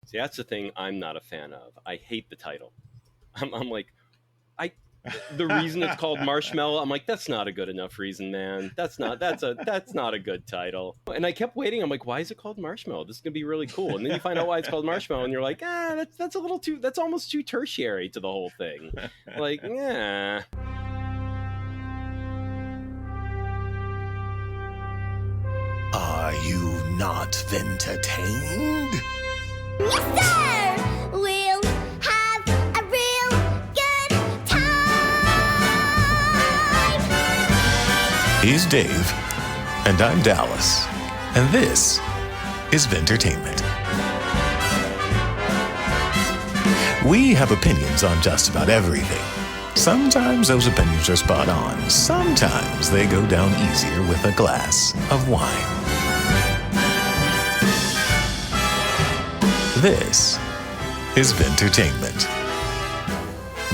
See, that's the thing I'm not a fan of. I hate the title. I'm like, the reason it's called Marshmallow, I'm like, that's not a good enough reason, man. That's not a good title. And I kept waiting. I'm like, why is it called Marshmallow? This is gonna be really cool. And then you find out why it's called Marshmallow, and you're like, that's a little too. That's almost too tertiary to the whole thing. Like, yeah. Are you not entertained? Yes, sir! We'll have a real good time! He's Dave, and I'm Dallas, and this is Vintertainment. We have opinions on just about everything. Sometimes those opinions are spot on. Sometimes they go down easier with a glass of wine. This is Vintertainment,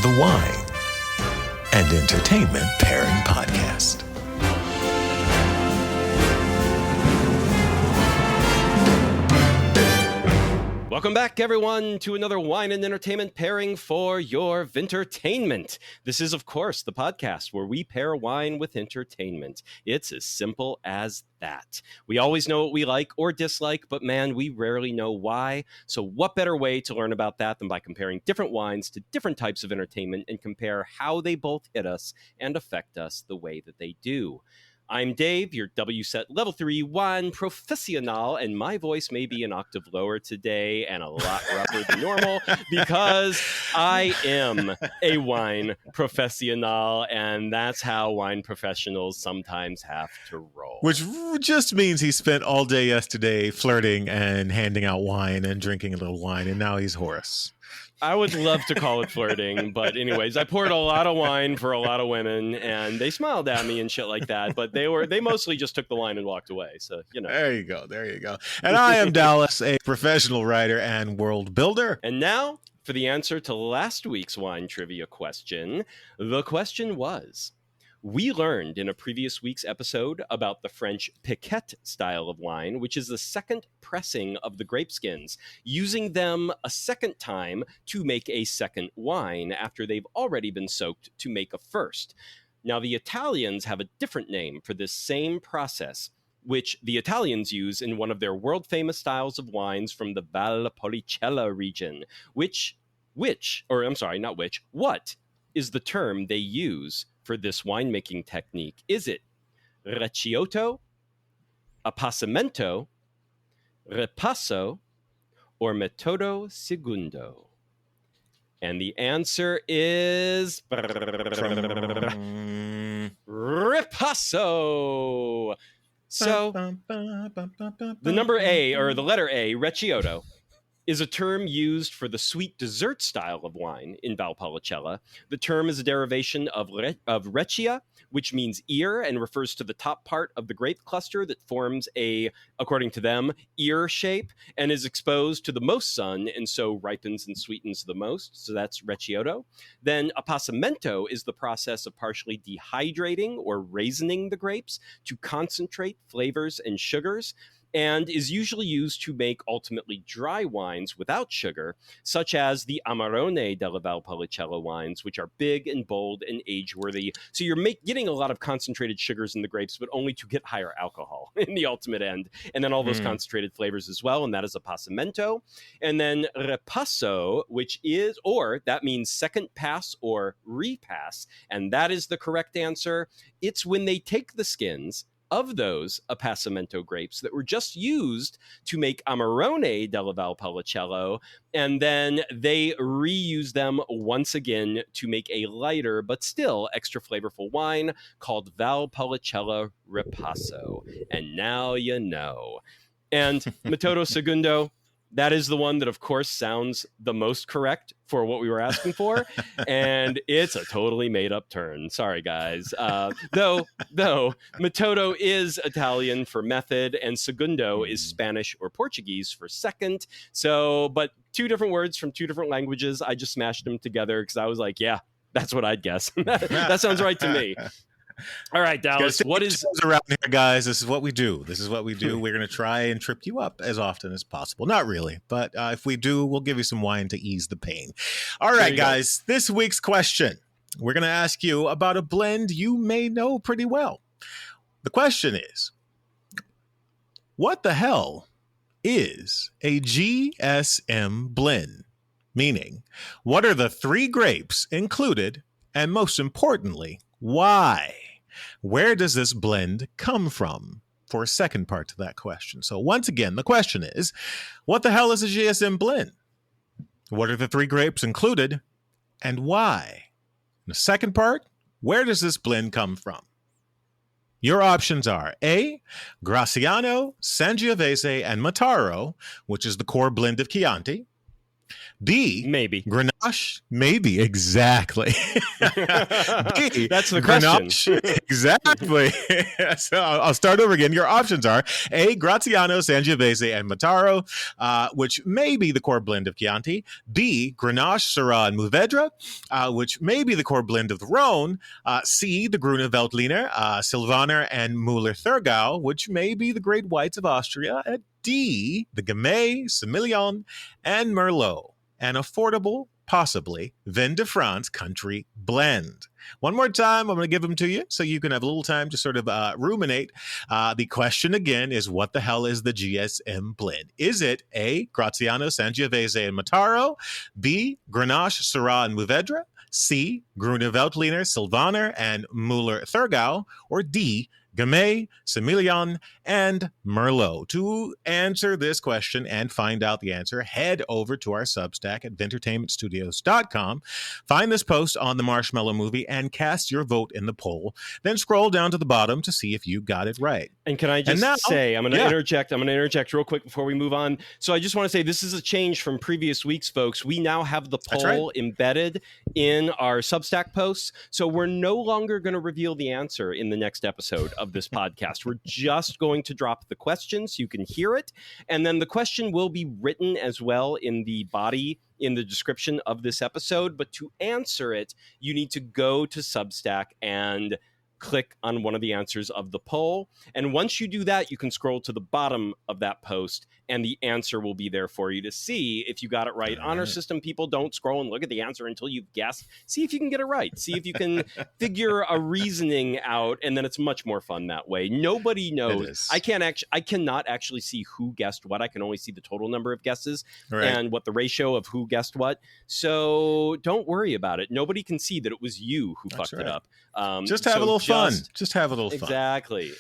the wine and entertainment pairing podcast. Welcome back, everyone, to another wine and entertainment pairing for your Vintertainment. This is, of course, the podcast where we pair wine with entertainment. It's as simple as that. We always know what we like or dislike, but man, we rarely know why. So what better way to learn about that than by comparing different wines to different types of entertainment and compare how they both hit us and affect us the way that they do. I'm Dave, your WSET Level 3 wine professional, and my voice may be an octave lower today and a lot rougher than normal because I am a wine professional, and that's how wine professionals sometimes have to roll. Which just means he spent all day yesterday flirting and handing out wine and drinking a little wine, and now he's Horace. I would love to call it flirting, but anyways, I poured a lot of wine for a lot of women, and they smiled at me and shit like that, but they mostly just took the wine and walked away, so, you know. There you go. And I am Dallas, a professional writer and world builder. And now, for the answer to last week's wine trivia question. The question was, we learned in a previous week's episode about the French piquette style of wine, which is the second pressing of the grape skins, using them a second time to make a second wine after they've already been soaked to make a first. Now, the Italians have a different name for this same process, which the Italians use in one of their world-famous styles of wines from the Valpolicella region, what is the term they use for this winemaking technique? Is it recioto, appassamento, ripasso, or metodo segundo? And the answer is ripasso. So the number A, or the letter A, recioto, is a term used for the sweet dessert style of wine in Valpolicella. The term is a derivation of reccia, which means ear and refers to the top part of the grape cluster that forms a, according to them, ear shape and is exposed to the most sun and so ripens and sweetens the most. So that's recioto. Then appassamento is the process of partially dehydrating or raisioning the grapes to concentrate flavors and sugars, and is usually used to make ultimately dry wines without sugar, such as the Amarone della Valpolicella wines, which are big and bold and age-worthy. So you're getting a lot of concentrated sugars in the grapes, but only to get higher alcohol in the ultimate end. And then all those concentrated flavors as well, and that is appassamento. And then ripasso, which is, or that means second pass or repass, and that is the correct answer. It's when they take the skins of those appassamento grapes that were just used to make Amarone della Valpolicella, and then they reuse them once again to make a lighter but still extra flavorful wine called Valpolicella Ripasso. And now you know. And metodo segundo, that is the one that, of course, sounds the most correct for what we were asking for, and it's a totally made-up term. Sorry, guys. Though metodo is Italian for method, and segundo is Spanish or Portuguese for second. So, but two different words from two different languages. I just smashed them together because I was like, yeah, that's what I'd guess. That sounds right to me. All right, Dallas. What is around here, guys? This is what we do. We're going to try and trip you up as often as possible. Not really, but if we do, we'll give you some wine to ease the pain. All right, guys. This week's question. We're going to ask you about a blend you may know pretty well. The question is, what the hell is a GSM blend? Meaning, what are the 3 grapes included, and most importantly, why? Where does this blend come from? For a second part to that question. So once again, the question is, what the hell is a GSM blend? What are the 3 grapes included, and why? And the second part, where does this blend come from? Your options are A, Graciano, Sangiovese, and Mataro, which is the core blend of Chianti. B, maybe Grenache, maybe, exactly. B, that's the question. Grenache, exactly. So I'll start over again. Your options are A, Graciano, Sangiovese, and Mataro, which may be the core blend of Chianti. B, Grenache, Syrah, and Mourvedre, which may be the core blend of the Rhone. C, the Gruner Veltliner, Sylvanner, and Müller-Thurgau, which may be the great whites of Austria. And D, the Gamay, Semillion, and Merlot, an affordable, possibly, Vin de France country blend. One more time, I'm going to give them to you so you can have a little time to sort of ruminate. The question again is, what the hell is the GSM blend? Is it A, Graciano, Sangiovese, and Mataro? B, Grenache, Syrah, and Mourvedre? C, Gruner Veltliner, Sylvanner, and Müller-Thurgau? Or D, Gamay, Semillion, and Merlot. To answer this question and find out the answer, head over to our Substack at vintertainmentstudios.com. Find this post on the Marshmallow movie and cast your vote in the poll. Then scroll down to the bottom to see if you got it right. And can I just say, I'm going to interject real quick before we move on. So I just want to say this is a change from previous weeks, folks. We now have the poll embedded in our Substack posts. So we're no longer going to reveal the answer in the next episode of this podcast. We're just going to drop the question so you can hear it. And then the question will be written as well in the body, in the description of this episode. But to answer it, you need to go to Substack and click on one of the answers of the poll. And once you do that, you can scroll to the bottom of that post and the answer will be there for you to see if you got it right. Honor system people don't scroll and look at the answer until you've guessed. See if you can get it right. See if you can figure a reasoning out, and then it's much more fun that way. Nobody knows. I cannot actually see who guessed what. I can only see the total number of guesses and what the ratio of who guessed what. So don't worry about it. Nobody can see that it was you who fucked it up. Just have a little fun. Just have a little fun. Exactly.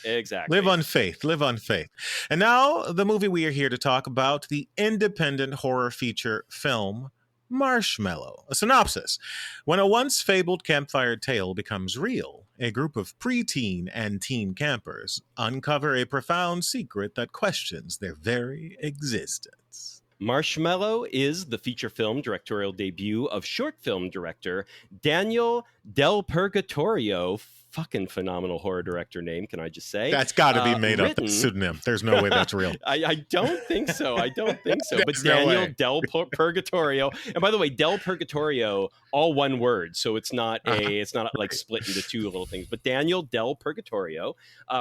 Live on faith. Live on faith. And now the movie we are here to talk about, the independent horror feature film Marshmallow. A synopsis. When a once fabled campfire tale becomes real, a group of preteen and teen campers uncover a profound secret that questions their very existence. Marshmallow is the feature film directorial debut of short film director Daniel Del Purgatorio. Fucking phenomenal horror director name, can I just say? That's got to be made up. That's pseudonym. There's no way that's real. I don't think so. But Daniel Del Purgatorio. And by the way, Del Purgatorio, all one word. So it's not like split into two little things. But Daniel Del Purgatorio,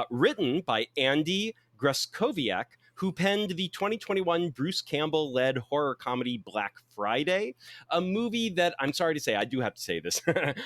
written by Andy Gruskowiak, who penned the 2021 Bruce Campbell-led horror comedy Black Friday, a movie that, I'm sorry to say, I do have to say this.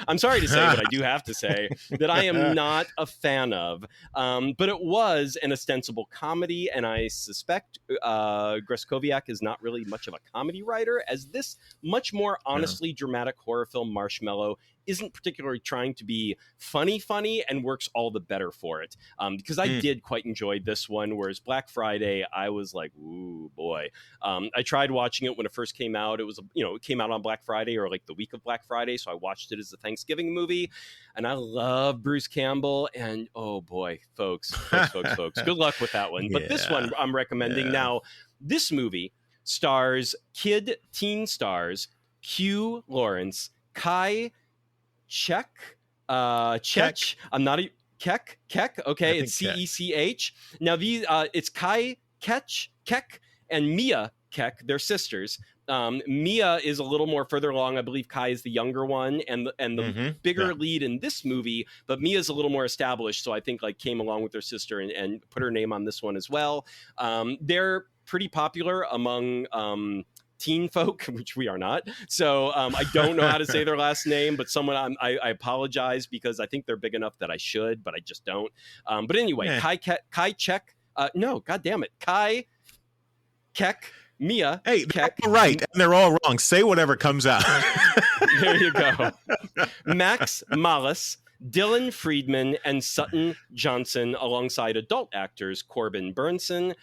I'm sorry to say, but I do have to say that I am not a fan of. But it was an ostensible comedy, and I suspect Gruskowiak is not really much of a comedy writer, as this much more honestly dramatic horror film, Marshmallow, isn't particularly trying to be funny and works all the better for it. Because I did quite enjoy this one, whereas Black Friday, I was like, ooh, boy. I tried watching it when it first came out. It was, it came out on Black Friday or like the week of Black Friday. So I watched it as a Thanksgiving movie. And I love Bruce Campbell. And oh boy, folks, good luck with that one. But this one I'm recommending now. This movie stars teen stars Hugh Lawrence, Kai Chek. I'm not a Kek. Okay, it's Cech. Now these it's Kai Kech and Mia Kek. They're sisters. Mia is a little more further along. I believe Kai is the younger one and the bigger lead in this movie, but Mia's a little more established. So I think like came along with her sister and put her name on this one as well. They're pretty popular among teen folk, which we are not. So I don't know how to say their last name, but I apologize because I think they're big enough that I should, but I just don't. But anyway, Kai Kek, God damn it. Kai Kek, Mia. Hey, Kek, they're all right, and they're all wrong. Say whatever comes out. There you go. Max Malus, Dylan Friedman, and Sutton Johnson, alongside adult actors Corbin Burnson,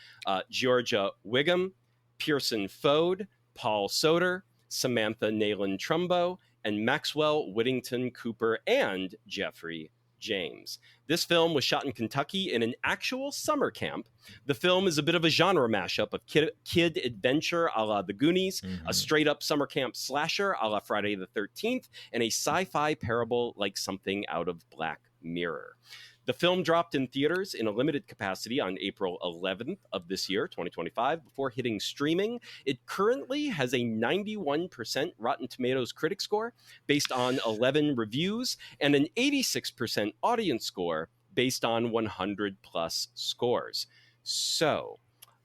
Georgia Wiggum, Pearson Fode, Paul Soder, Samantha Nayland Trumbo, and Maxwell Whittington Cooper, and Jeffrey James. This film was shot in Kentucky in an actual summer camp. The film is a bit of a genre mashup of kid adventure a la The Goonies, a straight-up summer camp slasher a la Friday the 13th, and a sci-fi parable like something out of Black Mirror. The film dropped in theaters in a limited capacity on April 11th of this year, 2025, before hitting streaming. It currently has a 91% Rotten Tomatoes critic score based on 11 reviews and an 86% audience score based on 100 plus scores. So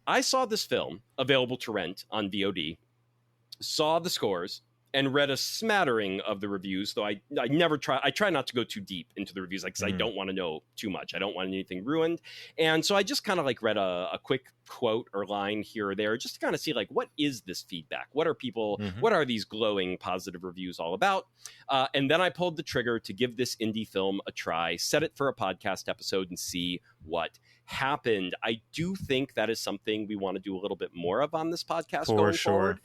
I saw this film available to rent on VOD, saw the scores, and read a smattering of the reviews, though I try not to go too deep into the reviews, because I don't want to know too much. I don't want anything ruined. And so I just kind of like read a quick quote or line here or there, just to kind of see like, what is this feedback? What are people, what are these glowing positive reviews all about? And then I pulled the trigger to give this indie film a try, set it for a podcast episode, and see what happened. I do think that is something we want to do a little bit more of on this podcast going forward.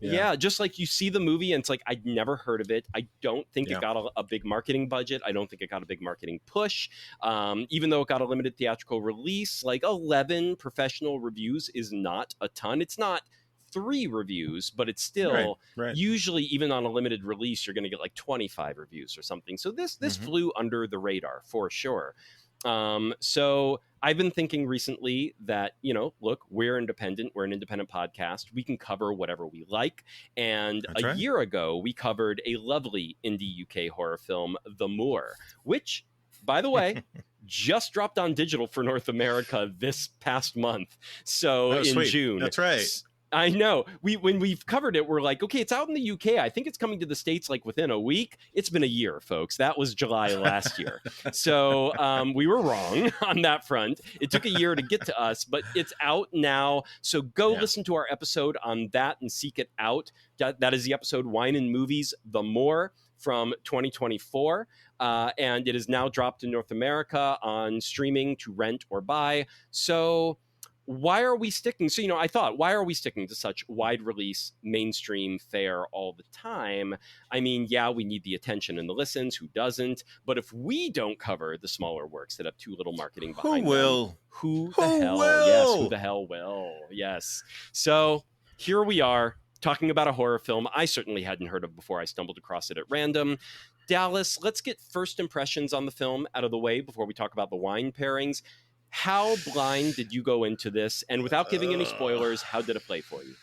Yeah, just like you see the movie and it's like, I'd never heard of it. I don't think it got a big marketing budget. I don't think it got a big marketing push. Even though it got a limited theatrical release, like 11 professional reviews is not a ton. It's not 3 reviews, but it's still usually, even on a limited release, you're going to get like 25 reviews or something. So this flew under the radar for sure. So I've been thinking recently that, look, we're independent. We're an independent podcast. We can cover whatever we like. And a year ago, we covered a lovely indie UK horror film, The Moor, which, by the way, just dropped on digital for North America this past month. So in June. That's right. I know. When we've covered it, we're like, okay, it's out in the UK. I think it's coming to the States like within a week. It's been a year, folks. That was July last year. So we were wrong on that front. It took a year to get to us, but it's out now. So go listen to our episode on that and seek it out. That is the episode Wine and Movies, The Moor, from 2024. And it is now dropped in North America on streaming to rent or buy. So why are we sticking? So, I thought, why are we sticking to such wide release, mainstream fare all the time? I mean, yeah, we need the attention and the listens. Who doesn't? But if we don't cover the smaller works that have too little marketing behind them, who the hell? Yes, who the hell will? Yes. So here we are talking about a horror film I certainly hadn't heard of before I stumbled across it at random. Dallas, let's get first impressions on the film out of the way before we talk about the wine pairings. How blind did you go into this? And without giving any spoilers, how did it play for you?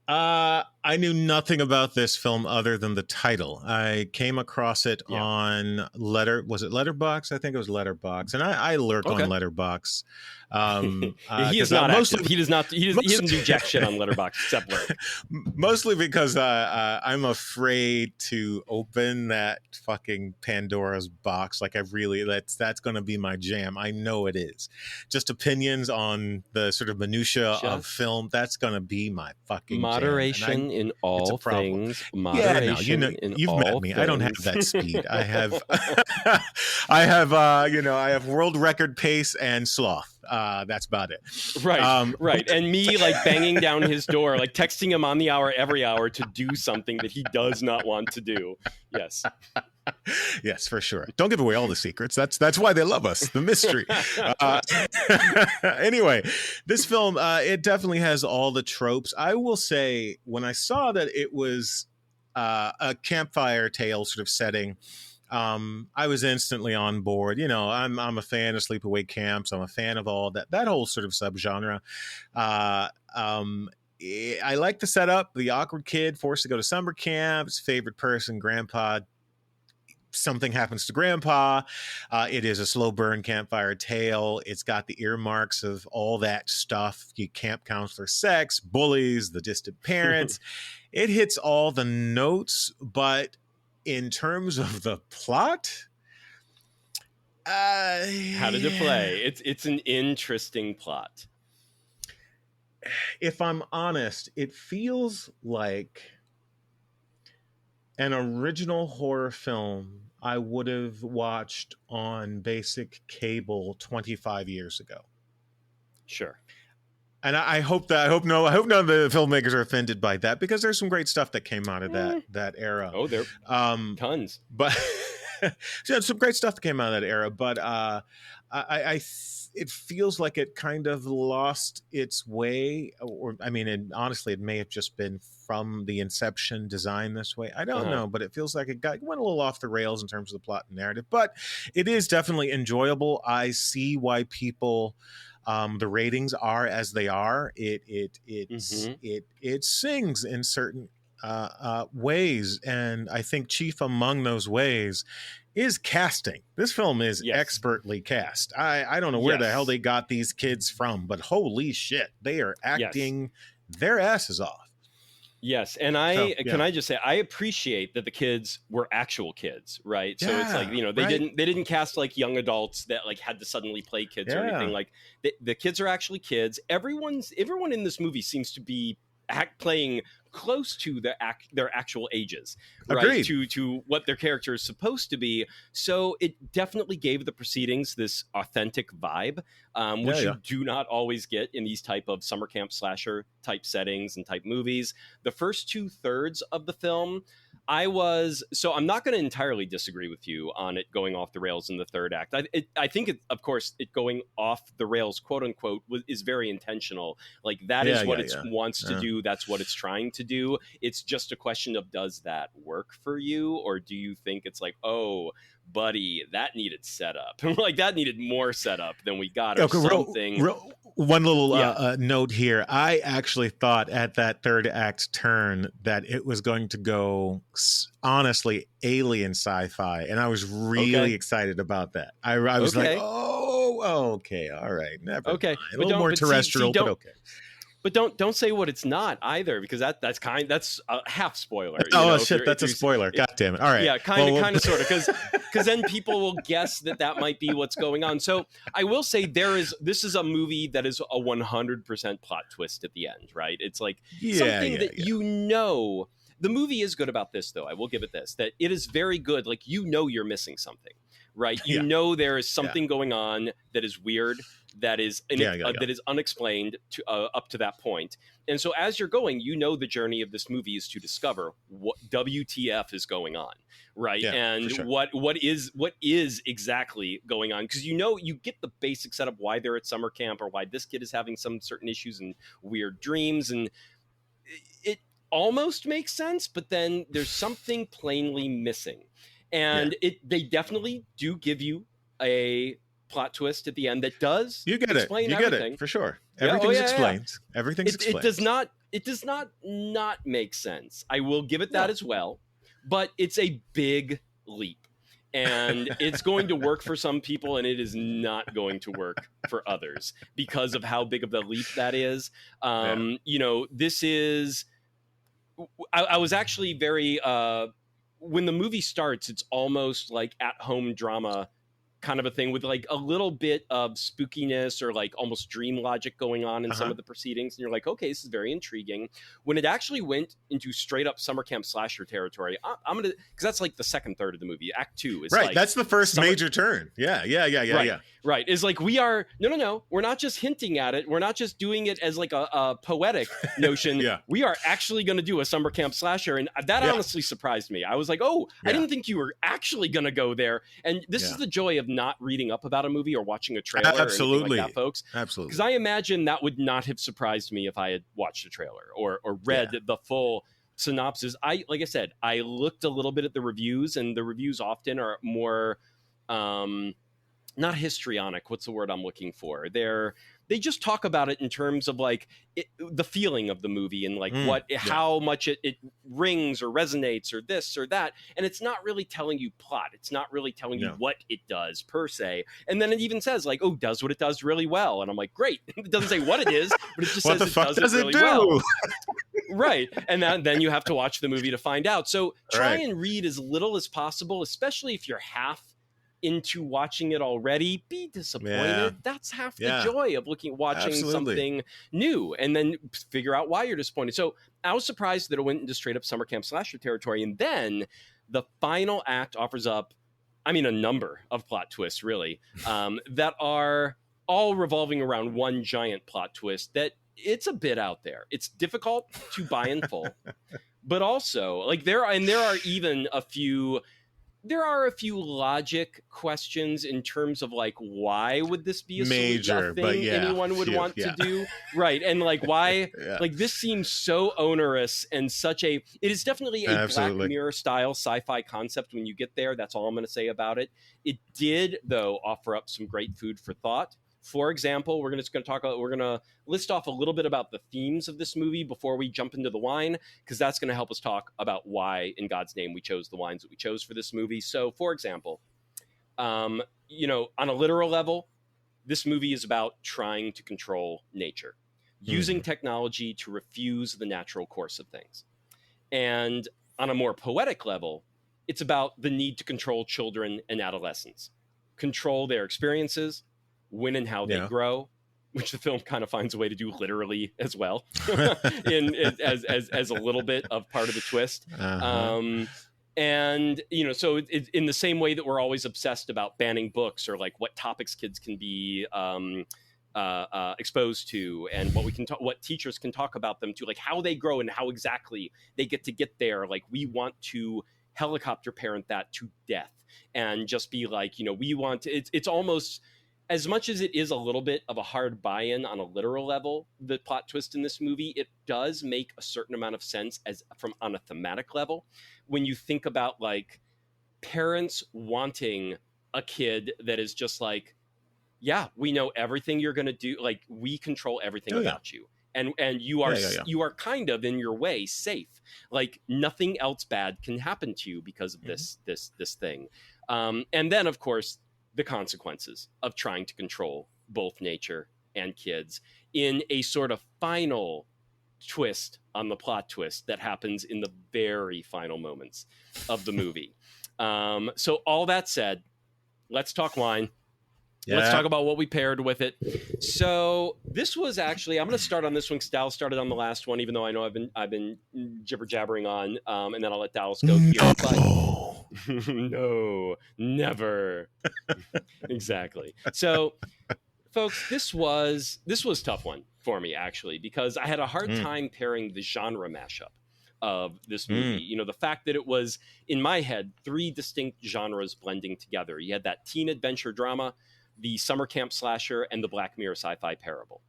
I knew nothing about this film other than the title. I came across it on was it Letterboxd? I think it was Letterboxd, and I lurk on Letterboxd. He is not active. He doesn't do jack shit on Letterboxd except lurk. Mostly because I'm afraid to open that fucking Pandora's box. Like that's going to be my jam. I know it is. Just opinions on the sort of minutia of film. That's going to be my fucking moderation jam. In all things. Moderation you've met me. Things. I don't have that speed. I have, I have world record pace and sloth. That's about it. Right, right. And me like banging down his door, like texting him on the hour every hour to do something that he does not want to do. Yes. Yes, for sure. Don't give away all the secrets. That's why they love us, the mystery. Anyway, this film, it definitely has all the tropes. I will say, when I saw that it was a campfire tale sort of setting, I was instantly on board. I'm a fan of sleepaway camps. I'm a fan of all that whole sort of subgenre. I like the setup. The awkward kid forced to go to summer camp. His favorite person, grandpa. Something happens to grandpa. It is a slow burn campfire tale. It's got the earmarks of all that stuff. You camp counselor sex, bullies, the distant parents. It hits all the notes, but in terms of the plot, how did it play? It's an interesting plot. If I'm honest, it feels like an original horror film I would have watched on basic cable 25 years ago. Sure. And I hope none of the filmmakers are offended by that, because there's some great stuff that came out of that era. Oh, there tons. But yeah, some great stuff that came out of that era. But it feels like it kind of lost its way, or I mean, honestly, it may have just been from the inception design this way. I don't know, but it feels like it went a little off the rails in terms of the plot and narrative. But it is definitely enjoyable. I see why people. The ratings are as they are. It sings in certain ways, and I think chief among those ways is casting. This film is expertly cast. I don't know where the hell they got these kids from, but holy shit, they are acting their asses off. Yes, and can I just say I appreciate that the kids were actual kids, right? So it's like, they didn't cast like young adults that like had to suddenly play kids or anything. Like the kids are actually kids. Everyone in this movie seems to be playing close to their actual ages, right? To what their character is supposed to be. So it definitely gave the proceedings this authentic vibe, which you do not always get in these type of summer camp slasher type settings and type movies. The first 2/3 of the film, I'm not going to entirely disagree with you on it going off the rails in the third act. I think it going off the rails, quote unquote, is very intentional. Like that is what it wants to do. That's what it's trying to do. It's just a question of, does that work for you? Or do you think it's like, oh, buddy, that needed setup. Like that needed more setup than we got, or something. One little note here. I actually thought at that third act turn that it was going to go, honestly, alien sci-fi, and I was really excited about that. I was like, oh, okay, all right, never mind. A little more terrestrial, but okay. But don't say what it's not either, because that's a half spoiler. Shit, that's a spoiler. God damn it! All right, yeah, kind of, sort of, because then people will guess that might be what's going on. So I will say this is a movie that is a 100% plot twist at the end, right? It's like something that The movie is good about this, though. I will give it this, that it is very good. Like, you're missing something, right? There is something going on that is weird, that is that is unexplained to up to that point. And so as you're going, the journey of this movie is to discover what WTF is going on, right? And what is exactly going on, because you get the basic setup why they're at summer camp, or why this kid is having some certain issues and weird dreams, and it almost makes sense, but then there's something plainly missing. And they definitely do give you a plot twist at the end that does explain everything. Get it for sure. Everything's explained. Everything's explained. It does not make sense. I will give it that as well, but it's a big leap, and it's going to work for some people, and it is not going to work for others because of how big of a leap that is. This is. I was actually very. When the movie starts, it's almost like at-home drama kind of a thing, with like a little bit of spookiness or like almost dream logic going on in some of the proceedings. And you're like, okay, this is very intriguing. When it actually went into straight up summer camp slasher territory, I'm going to, because that's like the second third of the movie. Act 2 is right. That's the first major turn. Yeah. Right. It's like, no, we're not just hinting at it. We're not just doing it as like a poetic notion. We are actually going to do a summer camp slasher. And that honestly surprised me. I was like, I didn't think you were actually going to go there. And this is the joy of not reading up about a movie or watching a trailer or anything like that, folks. Absolutely. Because I imagine that would not have surprised me if I had watched a trailer or read the full synopsis. Like I said, I looked a little bit at the reviews, and the reviews often are more not histrionic. What's the word I'm looking for? They just talk about it in terms of like the feeling of the movie and like how much it rings or resonates or this or that. And it's not really telling you plot. It's not really telling you what it does per se. And then it even says like, oh, does what it does really well. And I'm like, great. It doesn't say what it is, but it just says it does it really well. Right. And then you have to watch the movie to find out. So try and read as little as possible, especially if you're half into watching it already. Be disappointed. That's half the joy of watching something new, and then figure out why you're disappointed. So I was surprised that it went into straight up summer camp slasher territory. And then the final act offers up, I mean, a number of plot twists really, that are all revolving around one giant plot twist that it's a bit out there. It's difficult to buy in full, but also like there are even a few logic questions in terms of like, why would this be a major thing anyone would want to do? Right. And like, why, like this seems so onerous and it is definitely a Black Mirror style sci-fi concept when you get there. That's all I'm going to say about it. It did though offer up some great food for thought. For example, we're going to list off a little bit about the themes of this movie before we jump into the wine, because that's going to help us talk about why, in God's name, we chose the wines that we chose for this movie. So, for example, on a literal level, this movie is about trying to control nature, using technology to refuse the natural course of things. And on a more poetic level, it's about the need to control children and adolescents, control their experiences, when and how they grow, which the film kind of finds a way to do literally as well, as a little bit of part of the twist. And so it's in the same way that we're always obsessed about banning books or like what topics kids can be exposed to, and what teachers can talk about them to, like how they grow and how exactly they get there. Like we want to helicopter parent that to death and just be like, we want to, it's almost, as much as it is a little bit of a hard buy-in on a literal level, the plot twist in this movie, it does make a certain amount of sense on a thematic level. When you think about like parents wanting a kid that is just like, yeah, we know everything you're going to do. Like we control everything about you. And you are kind of in your way safe. Like nothing else bad can happen to you because of this thing. And then of course, the consequences of trying to control both nature and kids in a sort of final twist on the plot twist that happens in the very final moments of the movie. So all that said, let's talk wine. Let's talk about what we paired with it. So this was actually, I'm going to start on this one because Dallas started on the last one, even though I know I've been jibber jabbering on, and then I'll let Dallas go here. But no, never. Exactly. So, folks, this was a tough one for me actually, because I had a hard time pairing the genre mashup of this movie. The fact that it was in my head 3 distinct genres blending together. You had that teen adventure drama, the summer camp slasher, and the Black Mirror sci-fi parable.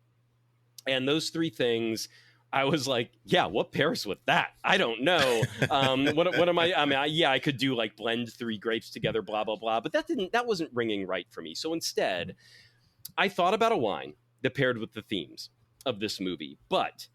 And those 3 things, I was like, yeah, what pairs with that? I don't know. What am I? I mean, I could do like blend 3 grapes together, blah, blah, blah. But that wasn't ringing right for me. So instead, I thought about a wine that paired with the themes of this movie, but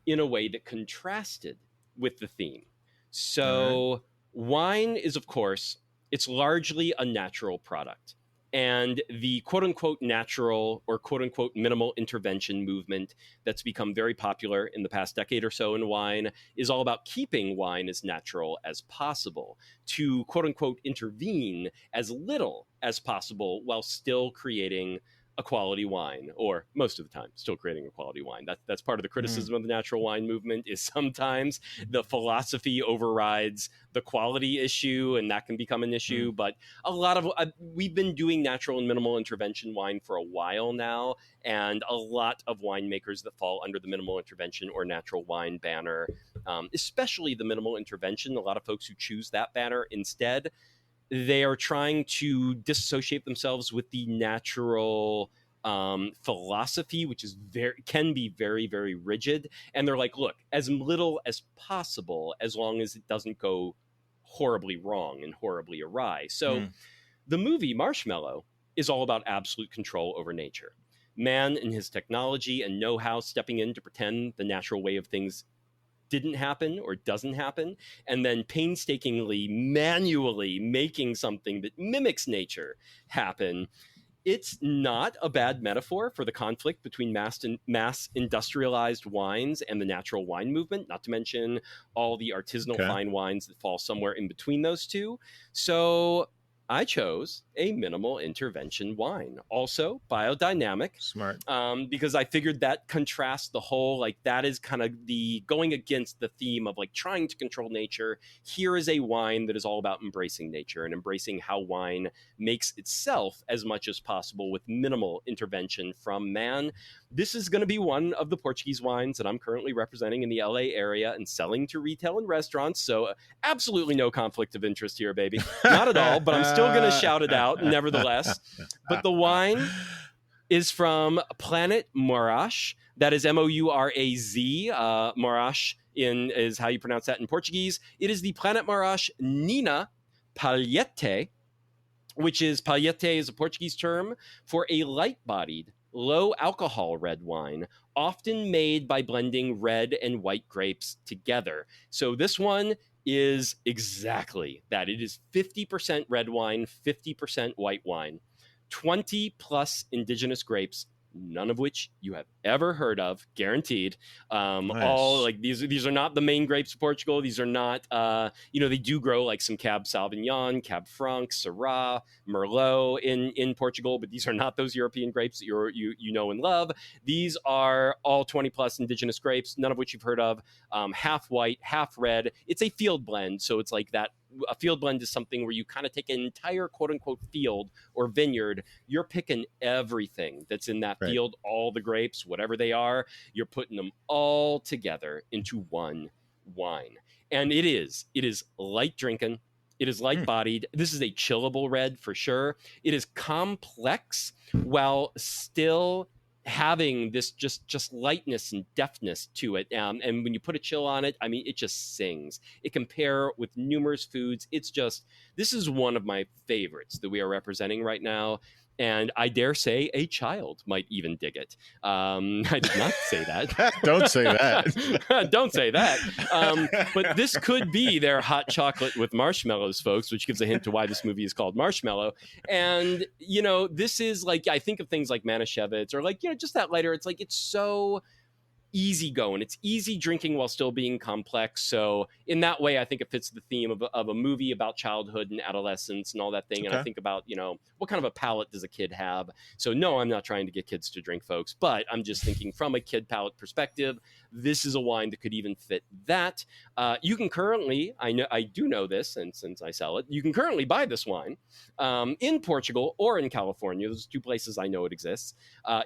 in a way that contrasted with the theme. So wine is, of course, it's largely a natural product. And the quote unquote natural or quote unquote minimal intervention movement that's become very popular in the past decade or so in wine is all about keeping wine as natural as possible, to quote unquote intervene as little as possible while still creating a quality wine, or most of the time still creating a quality wine. That's part of the criticism of the natural wine movement, is sometimes the philosophy overrides the quality issue, and that can become an issue. But a lot of we've been doing natural and minimal intervention wine for a while now, and a lot of winemakers that fall under the minimal intervention or natural wine banner, especially the minimal intervention, a lot of folks who choose that banner instead, they are trying to disassociate themselves with the natural philosophy, which can be very, very rigid. And they're like, look, as little as possible, as long as it doesn't go horribly wrong and horribly awry. So the movie Marshmallow is all about absolute control over nature. Man and his technology and know-how stepping in to pretend the natural way of things didn't happen or doesn't happen, and then painstakingly, manually making something that mimics nature happen. It's not a bad metaphor for the conflict between mass industrialized wines and the natural wine movement, not to mention all the artisanal fine wines that fall somewhere in between those two. So I chose a minimal intervention wine, also biodynamic. Smart. Because I figured that contrasts the whole, like, that is kind of the going against the theme of like trying to control nature. Here is a wine that is all about embracing nature and embracing how wine makes itself as much as possible with minimal intervention from man. This is going to be one of the Portuguese wines that I'm currently representing in the LA area and selling to retail and restaurants. So absolutely no conflict of interest here, baby. Not at all, but I'm still going to shout it out nevertheless. But the wine is from Planet Mourvedre. That is Mouraz. Mourvedre is how you pronounce that in Portuguese. It is the Planet Mourvedre Nina Palhete, which is Palhete is a Portuguese term for a light-bodied, low alcohol red wine, often made by blending red and white grapes together. So this one is exactly that. It is 50% red wine, 50% white wine, 20 plus indigenous grapes, none of which you have ever heard of, guaranteed. Nice. All like these are not the main grapes of Portugal. These are not, they do grow like some Cab Sauvignon, Cab Franc, Syrah, Merlot in Portugal, but these are not those European grapes that you know and love. These are all 20 plus indigenous grapes, none of which you've heard of. Half white, half red. It's a field blend, so it's like that. A field blend is something where you kind of take an entire quote unquote field or vineyard. You're picking everything that's in that field, all the grapes, whatever they are, you're putting them all together into one wine. And it is light drinking. It is light bodied. This is a chillable red for sure. It is complex while still having this just lightness and deftness to it, and when you put a chill on it, I mean, it just sings. It can pair with numerous foods. This is one of my favorites that we are representing right now, and I dare say a child might even dig it. I did not say that. Don't say that. Don't say that. But this could be their hot chocolate with marshmallows, folks, which gives a hint to why this movie is called Marshmallow. And, this is like, I think of things like Manischewitz or like, just that lighter. It's like, it's so easy going. It's easy drinking while still being complex. So in that way, I think it fits the theme of a movie about childhood and adolescence and all that thing. Okay. And I think about, what kind of a palate does a kid have? So no, I'm not trying to get kids to drink, folks, but I'm just thinking from a kid palate perspective, this is a wine that could even fit that. You can currently, I do know this, and since I sell it, you can currently buy this wine in Portugal or in California. Those are two places I know it exists.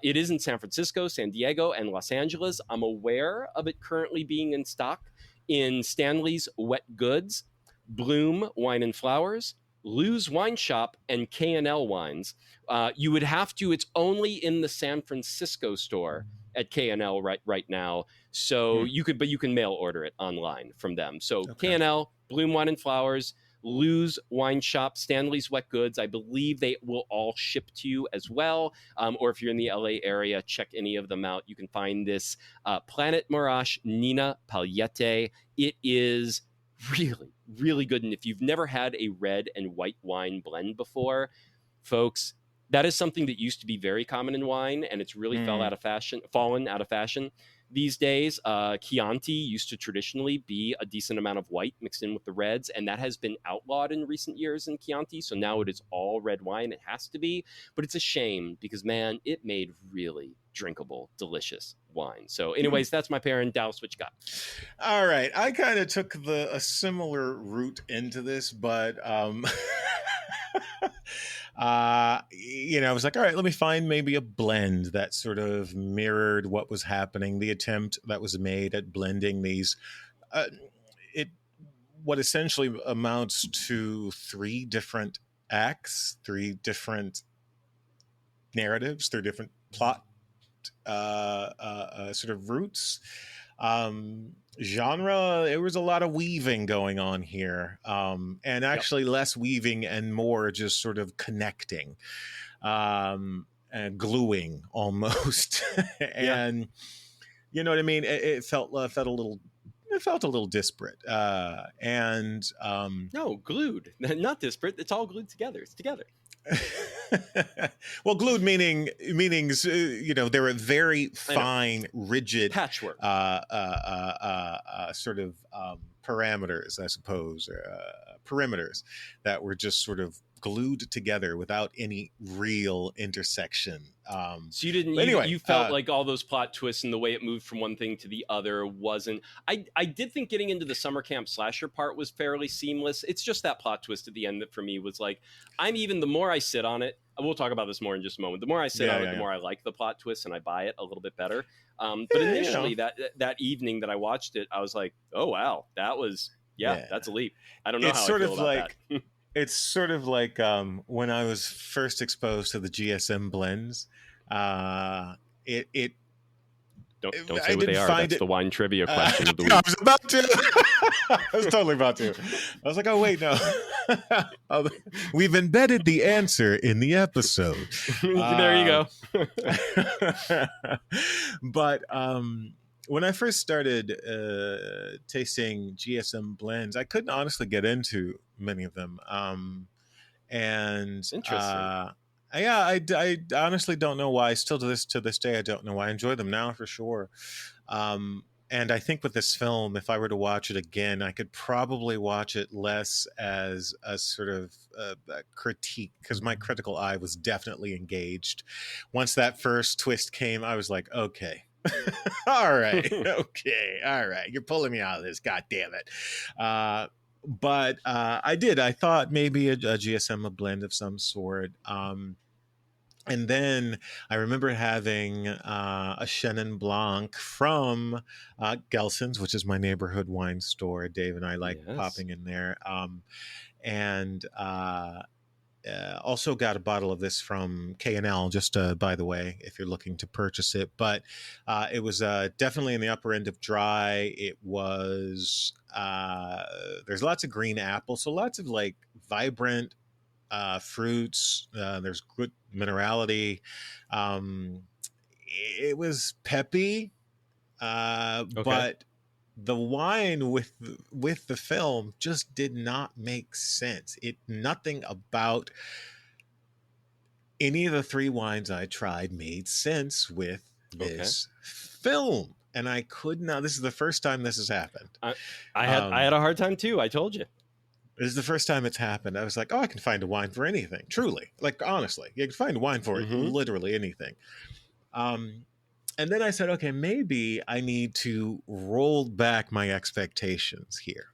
It is in San Francisco, San Diego, and Los Angeles. I'm aware of it currently being in stock in Stanley's Wet Goods, Bloom Wine and Flowers, Lou's Wine Shop, and K&L Wines. You would have to, it's only in the San Francisco store at K&L right now. So you can mail order it online from them. So K&L, Bloom Wine and Flowers, Lou's Wine Shop, Stanley's Wet Goods. I believe they will all ship to you as well. Or if you're in the LA area, check any of them out. You can find this Planet Mourvedre Nina Palhete. It is really, really good. And if you've never had a red and white wine blend before, folks, that is something that used to be very common in wine, and it's really fallen out of fashion these days. Chianti used to traditionally be a decent amount of white mixed in with the reds, and that has been outlawed in recent years in Chianti. So now it is all red wine. It has to be, but it's a shame because, man, it made really drinkable, delicious wine. So anyways, that's my pair, and Dallas, what you got? All right. I kind of took a similar route into this, but I was like, all right, let me find maybe a blend that sort of mirrored what was happening, the attempt that was made at blending these, what essentially amounts to three different acts, three different narratives, three different plot sort of roots. Genre, there was a lot of weaving going on here, and actually less weaving and more just sort of connecting. and gluing almost. And you know what I mean? It felt a little disparate. No, glued, not disparate. It's all glued together. It's together. Well, glued meaning there were very fine, rigid patchwork, sort of parameters, I suppose, perimeters that were just sort of glued together without any real intersection. So you didn't. Anyway, you felt like all those plot twists and the way it moved from one thing to the other wasn't. I did think getting into the summer camp slasher part was fairly seamless. It's just that plot twist at the end that for me was like, the more I sit on it. We'll talk about this more in just a moment. The more I sit on it, the more I like the plot twist and I buy it a little bit better. But initially, that evening that I watched it, I was like, oh wow, that was that's a leap. I don't know how I feel about that. It's sort of like when I was first exposed to the GSM blends. Don't say what they are. That's the wine trivia question of the week. I was about to. I was totally about to. I was like, oh wait, no. We've embedded the answer in the episode. There you go. But when I first started tasting GSM blends, I couldn't honestly get into many of them. And interesting. I honestly don't know why. Still to this day, I don't know why. I enjoy them now for sure. And I think with this film, if I were to watch it again, I could probably watch it less as a sort of a critique, because my critical eye was definitely engaged. Once that first twist came, I was like, okay. All right. Okay. All right. You're pulling me out of this. God damn it. But I did. I thought maybe a GSM, a blend of some sort. And then I remember having a Chenin Blanc from Gelson's, which is my neighborhood wine store. Dave and I like popping in there. And also got a bottle of this from K&L, just by the way, if you're looking to purchase it. But it was definitely in the upper end of dry. It was, there's lots of green apple, so lots of like vibrant fruits. There's good minerality. It was peppy, but the wine with the film just did not make sense. Nothing about any of the three wines I tried made sense with this film, and I could not. This is the first time this has happened. I had a hard time too. I told you. This is the first time it's happened. I was like, oh, I can find a wine for anything. Truly. Like, honestly, you can find a wine for literally anything. And then I said, okay, maybe I need to roll back my expectations here.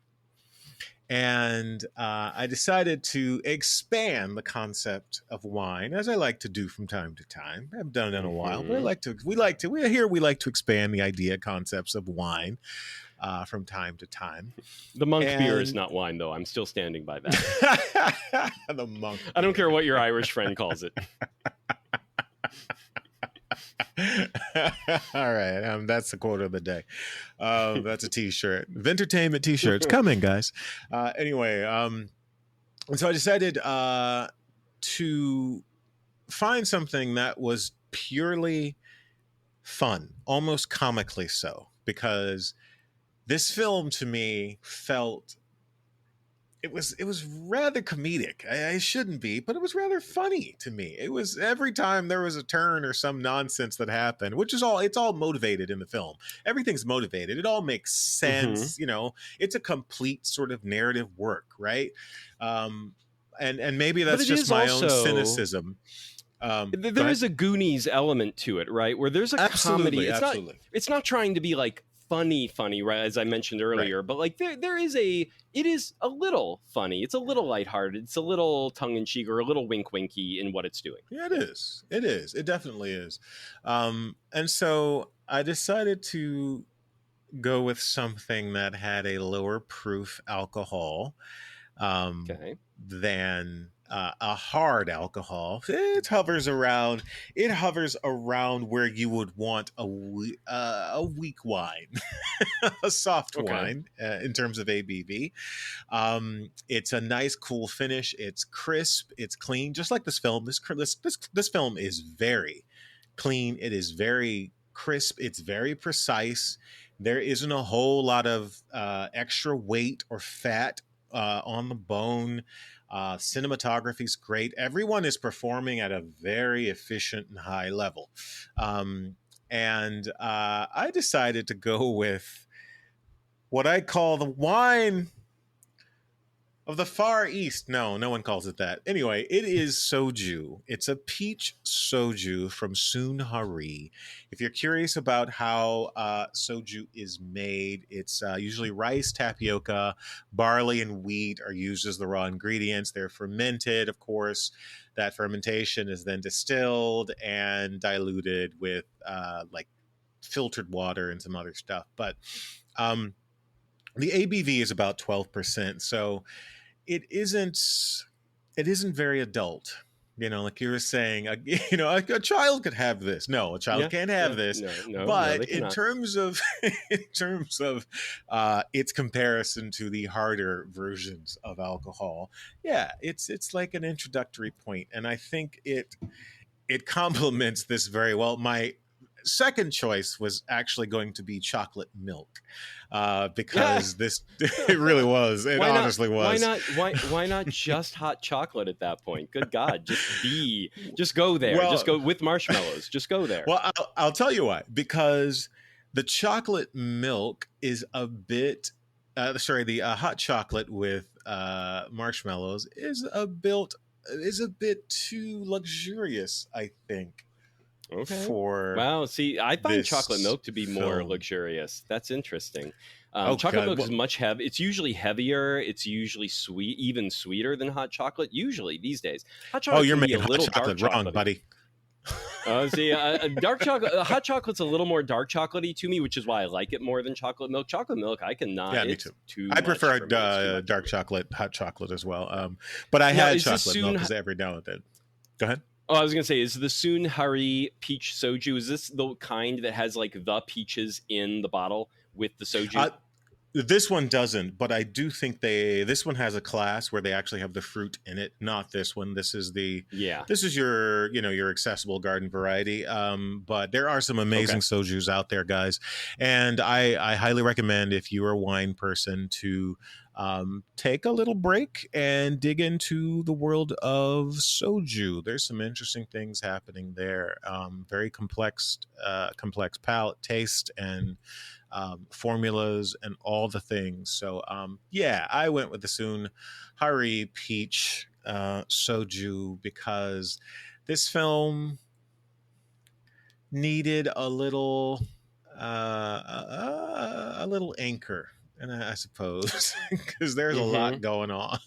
And I decided to expand the concept of wine, as I like to do from time to time. I haven't done it in a while, but we like to expand the idea concepts of wine. From time to time. The monk beer is not wine, though. I'm still standing by that. The monk beer. I don't care what your Irish friend calls it. All right. That's the quote of the day. That's a t-shirt. Vintertainment t-shirts coming, guys. Anyway, and so I decided to find something that was purely fun, almost comically so, because this film to me felt it was rather comedic. I shouldn't be, but it was rather funny to me. It was every time there was a turn or some nonsense that happened, which is it's all motivated in the film. Everything's motivated. It all makes sense. You know, it's a complete sort of narrative work, right? And maybe that's just my own cynicism. There is a Goonies element to it, right? Where there's a comedy. It's not trying to be like funny, right? As I mentioned earlier, but like it is a little funny. It's a little lighthearted. It's a little tongue in cheek or a little wink winky in what it's doing. Yeah, it is. It definitely is. And so I decided to go with something that had a lower proof alcohol than a hard alcohol. It hovers around where you would want a weak wine, a soft wine in terms of ABV. It's a nice, cool finish. It's crisp. It's clean, just like this film. This film is very clean. It is very crisp. It's very precise. There isn't a whole lot of extra weight or fat on the bone. Cinematography is great. Everyone is performing at a very efficient and high level. And I decided to go with what I call the wine of the Far East. No one calls it that. Anyway, it is soju. It's a peach soju from Sunhari. If you're curious about how soju is made, it's usually rice, tapioca, barley, and wheat are used as the raw ingredients. They're fermented, of course. That fermentation is then distilled and diluted with like filtered water and some other stuff. But the ABV is about 12%, so it isn't very adult. Like you were saying, a child could have this. No, a child can't have this. But in terms of its comparison to the harder versions of alcohol, it's like an introductory point, and I think it complements this very well. My second choice was actually going to be chocolate milk, because this it really was. It honestly was. Why not just hot chocolate at that point? Good God, just go there. Well, just go with marshmallows. Just go there. Well, I'll tell you why. Because the chocolate milk is a bit. The hot chocolate with marshmallows is a bit too luxurious, I think. Okay. Wow. See, I find chocolate milk to be more luxurious. That's interesting. Chocolate milk is much heavy. It's usually heavier. It's usually sweet, even sweeter than hot chocolate. Usually these days, hot chocolate. Oh, you're making hot chocolate wrong, buddy. Dark chocolate. Hot chocolate's a little more dark chocolatey to me, which is why I like it more than chocolate milk. Chocolate milk, I cannot. Yeah, me too. I prefer dark chocolate, hot chocolate as well. But I had chocolate milk every now and then. Go ahead. Oh, I was going to say, is the Sunhari peach soju, is this the kind that has like the peaches in the bottle with the soju? This one doesn't, but I do think this one has a class where they actually have the fruit in it. Not this one. This is your accessible garden variety. But there are some amazing sojus out there, guys. And I highly recommend, if you're a wine person, to take a little break and dig into the world of soju. There's some interesting things happening there. Very complex palate, taste, and formulas and all the things. So I went with the Sunhari peach soju because this film needed a little anchor. And I suppose, because there's a lot going on.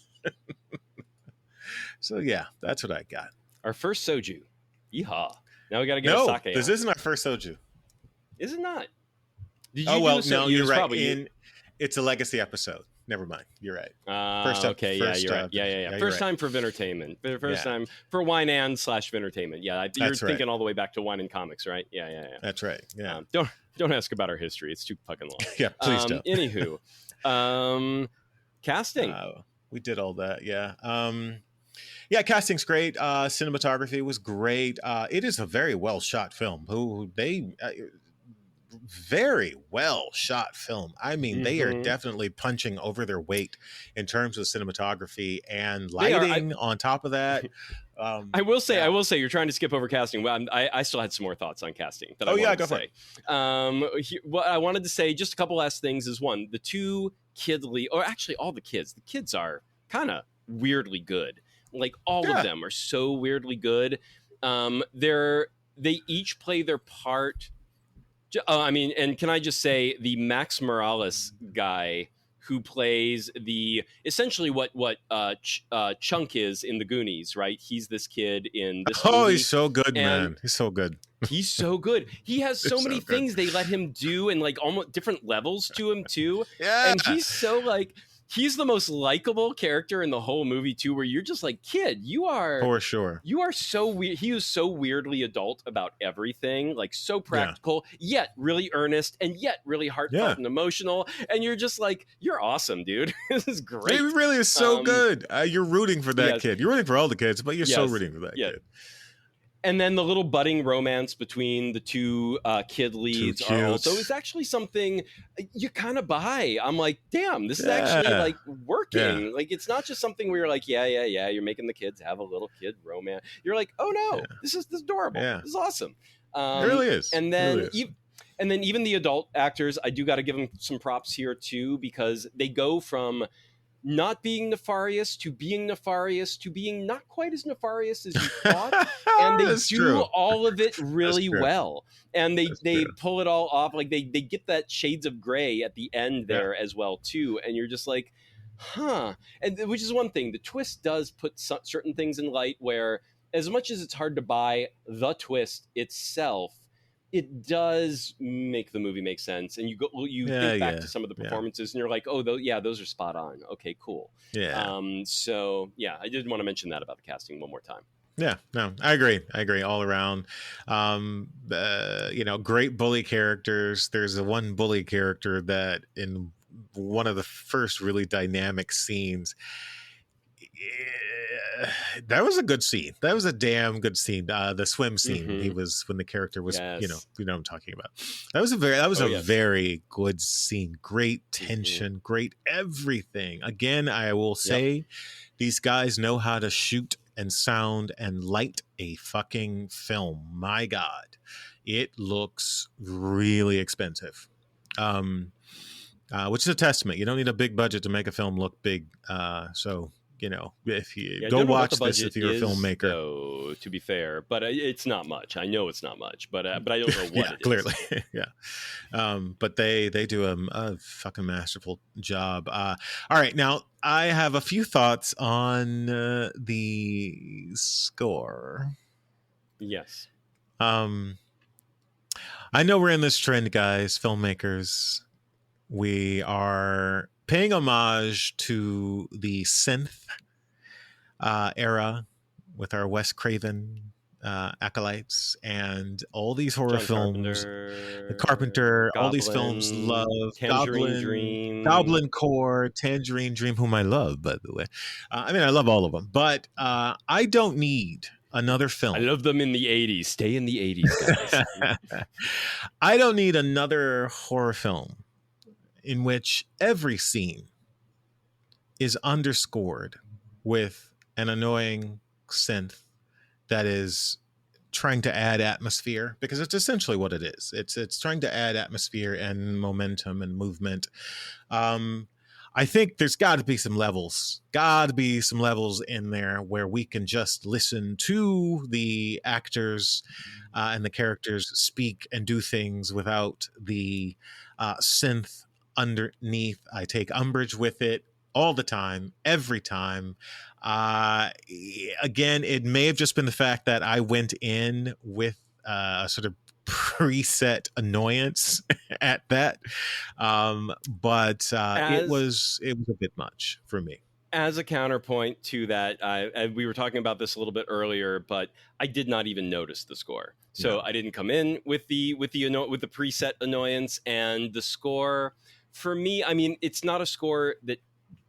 So, that's what I got. Our first soju. Yeehaw. Now we got to get a sake. This isn't our first soju. Is it not? You're right. It's a legacy episode. Never mind. You're right. You're right. Yeah. First time for Vintertainment. First time for wine and / Vintertainment. Yeah, you're thinking all the way back to wine and comics, right? Yeah. That's right. Yeah. Don't ask about our history. It's too fucking long. Yeah, please don't. Anywho, casting. We did all that. Yeah. Casting's great. Cinematography was great. It is a very well shot film. Very well shot film. I mean, they are definitely punching over their weight in terms of cinematography and lighting. On top of that, I will say, you're trying to skip over casting. Well, I still had some more thoughts on casting. That go for it. What I wanted to say, just a couple last things, is one, the two kidly, or actually all the kids are kind of weirdly good. Like all of them are so weirdly good. They each play their part. And can I just say, the Max Morales guy who plays essentially what Chunk is in the Goonies, right? He's this kid in this movie. He's so good, man. He's so good. He's so good. He has so many things they let him do, and like almost different levels to him too. Yeah. And he's so like, he's the most likable character in the whole movie too, where you're just like, kid, For sure. you are so weird. He is so weirdly adult about everything, like so practical, yet really earnest, and yet really heartfelt and emotional. And you're just like, you're awesome, dude. This is great. It really is so good. You're rooting for that kid. You're rooting for all the kids, but you're so rooting for that kid. And then the little budding romance between the two kid leads are also is actually something you kind of buy. I'm like, damn, this is actually like working. Like, it's not just something where you're like, yeah, you're making the kids have a little kid romance. You're like, oh no, this is adorable. Yeah. This is awesome. It really is. And then and then even the adult actors, I do got to give them some props here too, because they go from not being nefarious to being nefarious to being not quite as nefarious as you thought, and they do all of it really well, and they pull it all off. Like they get that shades of gray at the end there as well too, and you're just like, huh. And which is one thing, the twist does put certain things in light where, as much as it's hard to buy the twist itself, it does make the movie make sense, and you think back to some of the performances, and you're like, oh, those are spot on. Okay, cool. So I did want to mention that about the casting one more time. Yeah, no, I agree all around. Great bully characters. There's one bully character that in one of the first really dynamic scenes, that was a good scene. That was a damn good scene. The swim scene. He was when the character was, you know what I'm talking about. That was a very good scene. Great tension, great everything. Again, I will say, these guys know how to shoot and sound and light a fucking film. My God, it looks really expensive. Which is a testament. You don't need a big budget to make a film look big. So. If you go watch this, if you're a filmmaker, though, to be fair, but it's not much. I know it's not much, but I don't know what it clearly. But they do a fucking masterful job. All right, now I have a few thoughts on the score. Yes. I know we're in this trend, guys, filmmakers. We are paying homage to the synth era with our Wes Craven acolytes and all these horror films. The Carpenter, Goblin, all these films love Tangerine Dream, Goblin Core, Tangerine Dream, whom I love, by the way. I love all of them, but I don't need another film. I love them in the 80s. Stay in the 80s, guys. I don't need another horror film in which every scene is underscored with an annoying synth that is trying to add atmosphere, because it's essentially what it is. It's trying to add atmosphere and momentum and movement. I think there's got to be some levels in there where we can just listen to the actors and the characters speak and do things without the synth underneath. I take umbrage with it all the time, every time. Again, it may have just been the fact that I went in with a sort of preset annoyance at that, but it was a bit much for me. As a counterpoint to that, we were talking about this a little bit earlier, but I did not even notice the score. So I didn't come in with the preset annoyance, and the score. For me, it's not a score that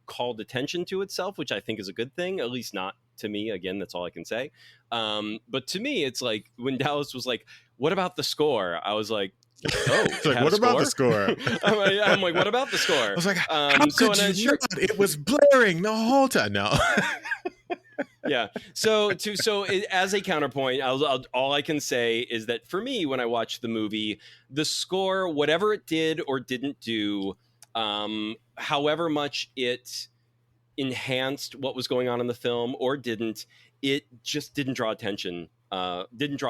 called attention to itself, which I think is a good thing, at least not to me. Again, that's all I can say. But to me, it's like when Dallas was like, what about the score? I was like, oh, like, what about the score? I'm like, what about the score? I was like, how could you not? It was blaring the whole time. No. Yeah. So as a counterpoint, all I can say is that for me, when I watched the movie, the score, whatever it did or didn't do, however much it enhanced what was going on in the film or didn't, it just didn't draw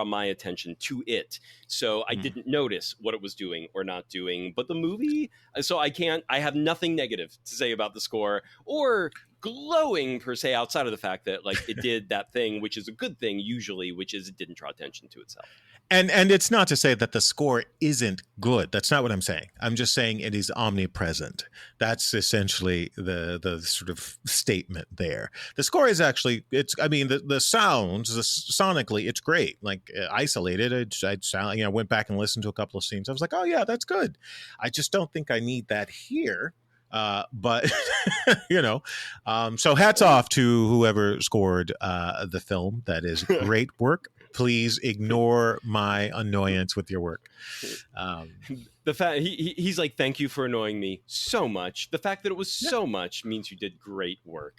my attention to it. So I didn't notice what it was doing or not doing. But the movie, so I have nothing negative to say about the score or glowing per se, outside of the fact that like it did that thing, which is a good thing usually, which is it didn't draw attention to itself. And it's not to say that the score isn't good. That's not what I'm saying. I'm just saying it is omnipresent. That's essentially the sort of statement there. The score is actually, the sounds, sonically, it's great. Like isolated, I went back and listened to a couple of scenes. I was like, oh yeah, that's good. I just don't think I need that here. But so hats off to whoever scored the film. That is great work. Please ignore my annoyance with your work. The fact he's like, thank you for annoying me so much. The fact that it was so much means you did great work.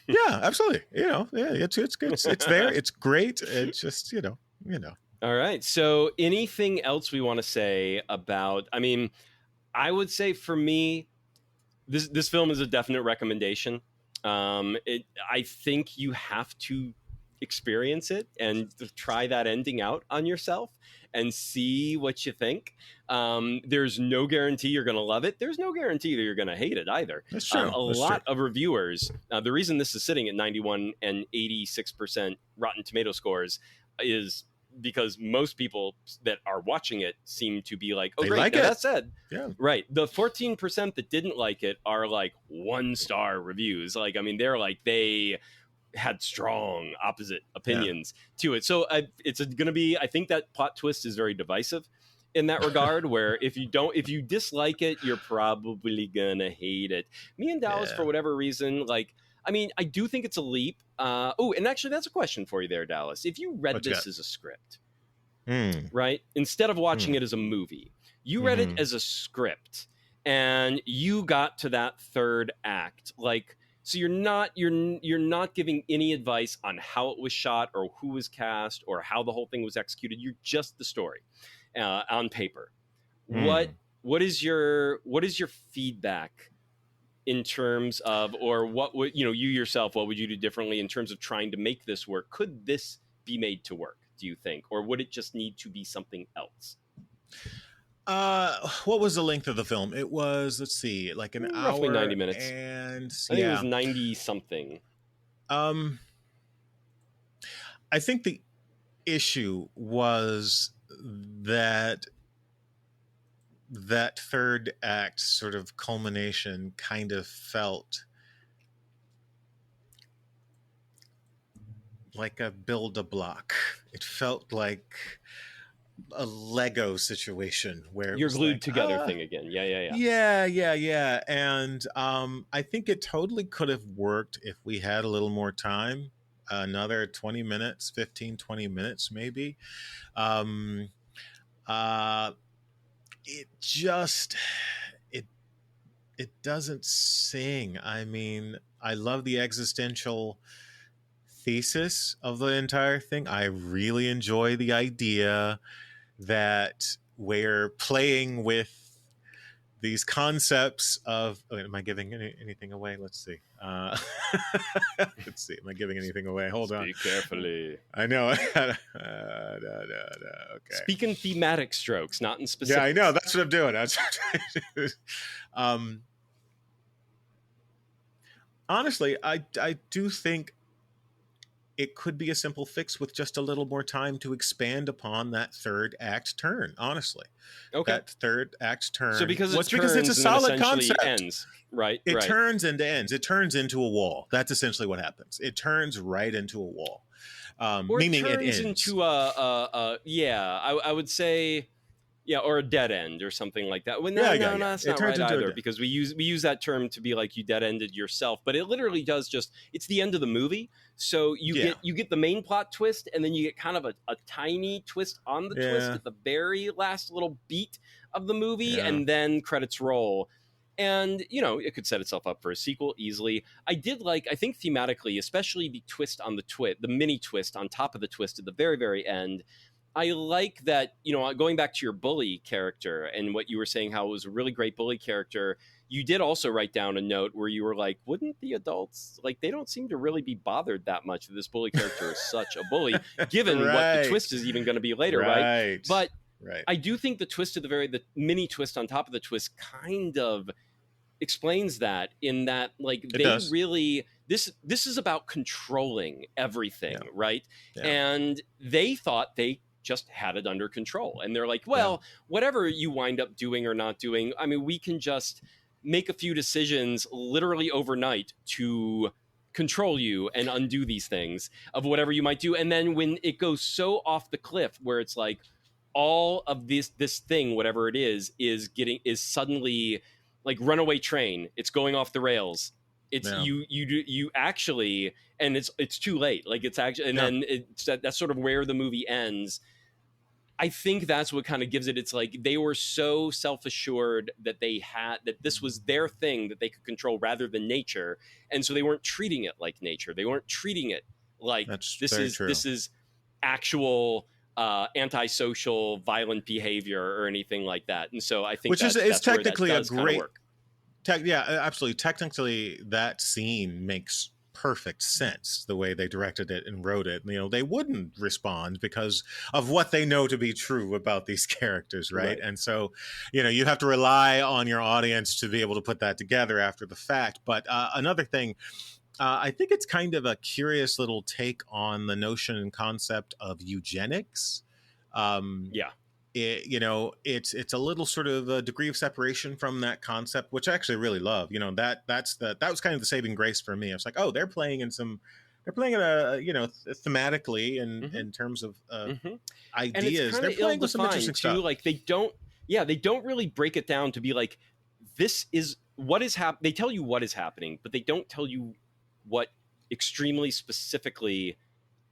Yeah, absolutely. It's good. It's there. It's great. It's just All right. So anything else we want to say about? I mean, I would say for me, this film is a definite recommendation. I think you have to experience it and try that ending out on yourself and see what you think. There's no guarantee you're going to love it. There's no guarantee that you're going to hate it either. That's true. A lot of reviewers, the reason this is sitting at 91 and 86% Rotten Tomato scores is because most people that are watching it seem to be like, oh, they great. like now, it. That said, Yeah. Right. The 14% that didn't like it are like 1-star reviews. Like, I mean, they're like, they had strong opposite opinions to it. So it's going to be, I think that plot twist is very divisive in that regard, where if you dislike it, you're probably going to hate it. Me and Dallas, for whatever reason, like, I mean, I do think it's a leap. And actually that's a question for you there, Dallas. If you read this as a script, right? Instead of watching it as a movie, you read it as a script and you got to that third act, like, so you're not giving any advice on how it was shot or who was cast or how the whole thing was executed. You're just the story on paper. What is your feedback in terms of, or what would you yourself, what would you do differently in terms of trying to make this work? Could this be made to work, do you think, or would it just need to be something else? What was the length of the film? It was, let's see, like an hour, roughly 90 minutes, and I think it was 90 something. I think the issue was that third act sort of culmination kind of felt like a build-a-block. It felt like a Lego situation where you're glued together thing again. Yeah. And I think it totally could have worked if we had a little more time, another 20 minutes, 20 minutes maybe. It just it doesn't sing. I mean, I love the existential thesis of the entire thing. I really enjoy the idea that we're playing with these concepts of, am I giving anything away? Let's see. Let's see. Am I giving anything away? Hold on. Speak carefully. I know. Okay. Speak in thematic strokes, not in specific. Yeah, I know. That's what I'm doing. Honestly, I do think it could be a simple fix with just a little more time to expand upon that third act turn, honestly. Okay. That third act turn. So because it's a solid concept. Ends, right? It turns and ends. It turns into a wall. That's essentially what happens. It turns right into a wall. Meaning it ends. Into I would say, or a dead end or something like that. Well, no, that's not right either, because we use that term to be like you dead ended yourself, but it literally does it's the end of the movie. So you get the main plot twist, and then you get kind of a tiny twist on the twist at the very last little beat of the movie, and then credits roll. And, it could set itself up for a sequel easily. I think thematically, especially the twist on the mini twist on top of the twist at the very, very end, I like that, going back to your bully character and what you were saying, how it was a really great bully character. You did also write down a note where you were like, wouldn't the adults, they don't seem to really be bothered that much that this bully character is such a bully, given what the twist is even going to be later, right? But I do think the twist of the mini twist on top of the twist kind of explains that, in that this is about controlling everything, right? And they thought they just had it under control. And they're like, well, whatever you wind up doing or not doing, I mean, we can just make a few decisions literally overnight to control you and undo these things of whatever you might do. And then when it goes so off the cliff where it's like all of this thing, whatever it is suddenly like runaway train, it's going off the rails. It's you actually, and it's too late. Like it's actually, and then that's sort of where the movie ends. I think that's what kind of gives it. It's like they were so self-assured that that this was their thing that they could control rather than nature, and so they weren't treating it like nature. They weren't treating it like this is actual antisocial, violent behavior or anything like that. And so I think it's technically a great. Absolutely. Technically, that scene makes perfect sense the way they directed it and wrote it. You know, they wouldn't respond because of what they know to be true about these characters, right? And so, you know, you have to rely on your audience to be able to put that together after the fact. But another thing, I think it's kind of a curious little take on the notion and concept of eugenics. It's a little sort of a degree of separation from that concept, which I actually really love. You know, that was kind of the saving grace for me. I was like, oh, they're playing it thematically and in terms of ideas. They're playing with some interesting stuff. Like they don't really break it down to be like, this is what is happening. They tell you what is happening, but they don't tell you what extremely specifically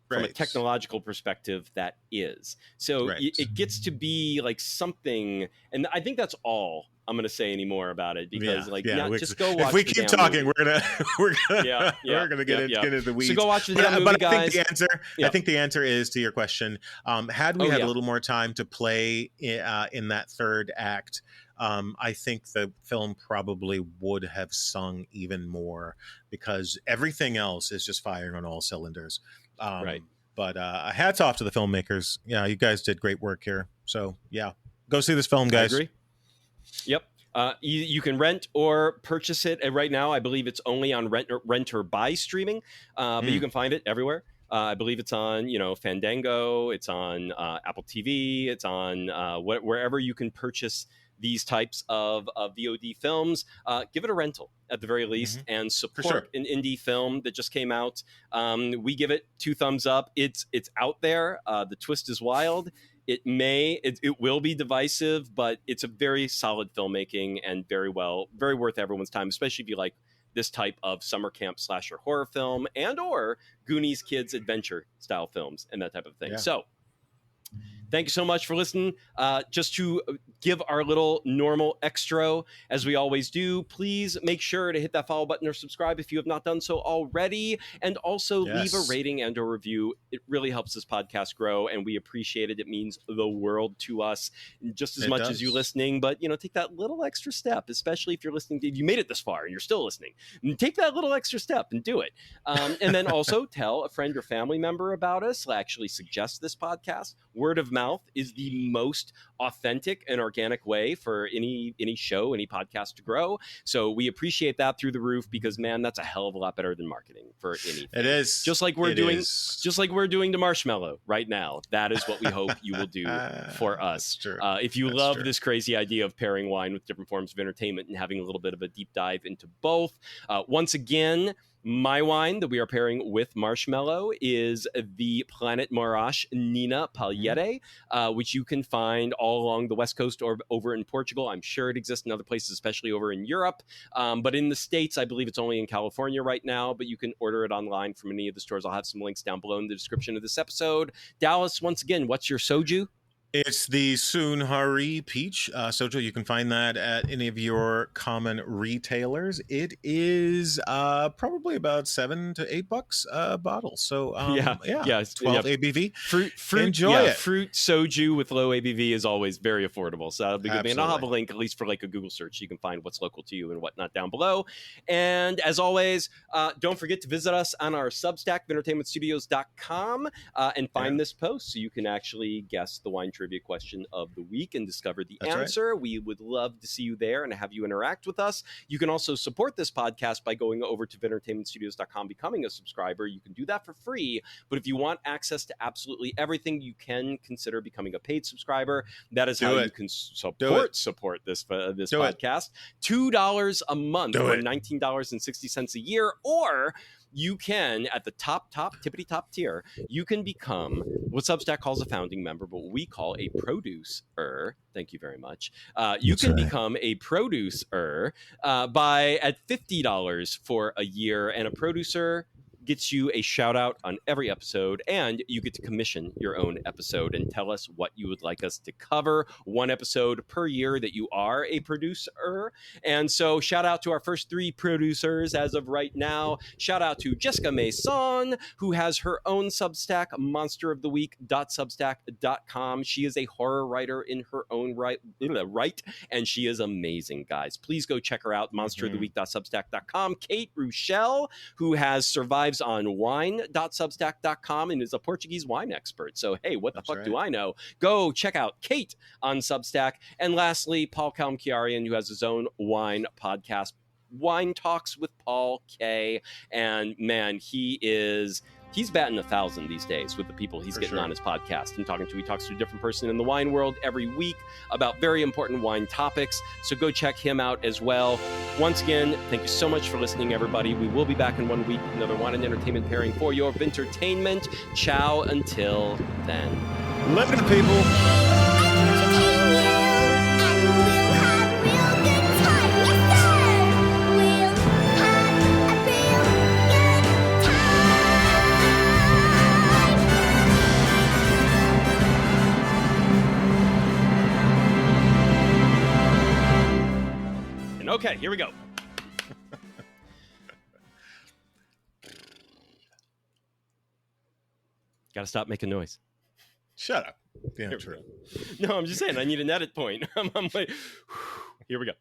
from a technological perspective that is. So it gets to be like something, and I think that's all I'm going to say anymore about it, because just go watch. If we keep talking, movie. we're gonna get into the weeds. So go watch the movie, but guys. I think the answer is to your question. Had we had a little more time to play in that third act, I think the film probably would have sung even more, because everything else is just firing on all cylinders. But hats off to the filmmakers. Yeah, you guys did great work here. So yeah, go see this film, guys. I agree. Yep. You can rent or purchase it. And right now, I believe it's only on rent or buy streaming, but you can find it everywhere. I believe it's on, Fandango. It's on Apple TV. It's on wherever you can purchase these types of VOD films. Give it a rental at the very least, and support an indie film that just came out. We give it 2 thumbs up. It's out there. The twist is wild. It will be divisive, but it's a very solid filmmaking and very worth everyone's time, especially if you like this type of summer camp slasher horror film and or Goonies kids adventure style films and that type of thing. Yeah. So thank you so much for listening. Just to give our little normal extra, as we always do, please make sure to hit that follow button or subscribe if you have not done so already. And also leave a rating and a review. It really helps this podcast grow, and we appreciate it. It means the world to us, just as much as you listening. But, take that little extra step, especially if you're listening. If you made it this far and you're still listening, take that little extra step and do it. And then also tell a friend or family member about us. Actually suggest this podcast. Word of mouth is the most authentic and organic way for any show, any podcast to grow. So we appreciate that through the roof, because man, that's a hell of a lot better than marketing for anything. It is. Just like we're doing to Marshmallow right now. That is what we hope you will do for us. If you love this crazy idea of pairing wine with different forms of entertainment and having a little bit of a deep dive into both. Once again, my wine that we are pairing with Marshmallow is the Planet Marache Nina Palhete, which you can find all along the West Coast or over in Portugal. I'm sure it exists in other places, especially over in Europe. But in the States, I believe it's only in California right now, but you can order it online from any of the stores. I'll have some links down below in the description of this episode. Dallas, once again, what's your soju? It's the Sunhari Peach soju. You can find that at any of your common retailers. It is probably about $7 to $8 a bottle. So it's 12 ABV. Enjoy it. Fruit soju with low ABV is always very affordable. So that'll be good. And I'll have a link, at least for like a Google search. You can find what's local to you and whatnot down below. And as always, don't forget to visit us on our Substack, entertainmentstudios.com, and find this post so you can actually guess the wine trivia question of the week and discover the That's right. answer. We would love to see you there and have you interact with us. You can also support this podcast by going over to VinEntertainmentStudios.com, becoming a subscriber. You can do that for free, but if you want access to absolutely everything, you can consider becoming a paid subscriber. That is how you can support this podcast. $2 a month or $19.60 a year, or you can, at the tippity top tier, you can become what Substack calls a founding member, but what we call a producer. Thank you very much. You can become a producer at $50 for a year, and a producer gets you a shout out on every episode, and you get to commission your own episode and tell us what you would like us to cover. One episode per year that you are a producer. And so shout out to our first 3 producers as of right now. Shout out to Jessica Mason, who has her own Substack, monsteroftheweek.substack.com. She is a horror writer in her own right, and she is amazing, guys. Please go check her out, monsteroftheweek.substack.com. Kate Rochelle, who has survived on wine.substack.com and is a Portuguese wine expert. So, hey, what the fuck do I know? Go check out Kate on Substack. And lastly, Paul Kalmkiarian, who has his own wine podcast, Wine Talks with Paul K. And man, he's batting 1,000 these days with the people he's getting on his podcast and talking to. He talks to a different person in the wine world every week about very important wine topics. So go check him out as well. Once again, thank you so much for listening, everybody. We will be back in 1 week with another wine and entertainment pairing for your entertainment. Ciao until then. Later, people. Okay, here we go. Gotta stop making noise. Shut up. Yeah, true. No, I'm just saying I need an edit point. I'm like, here we go.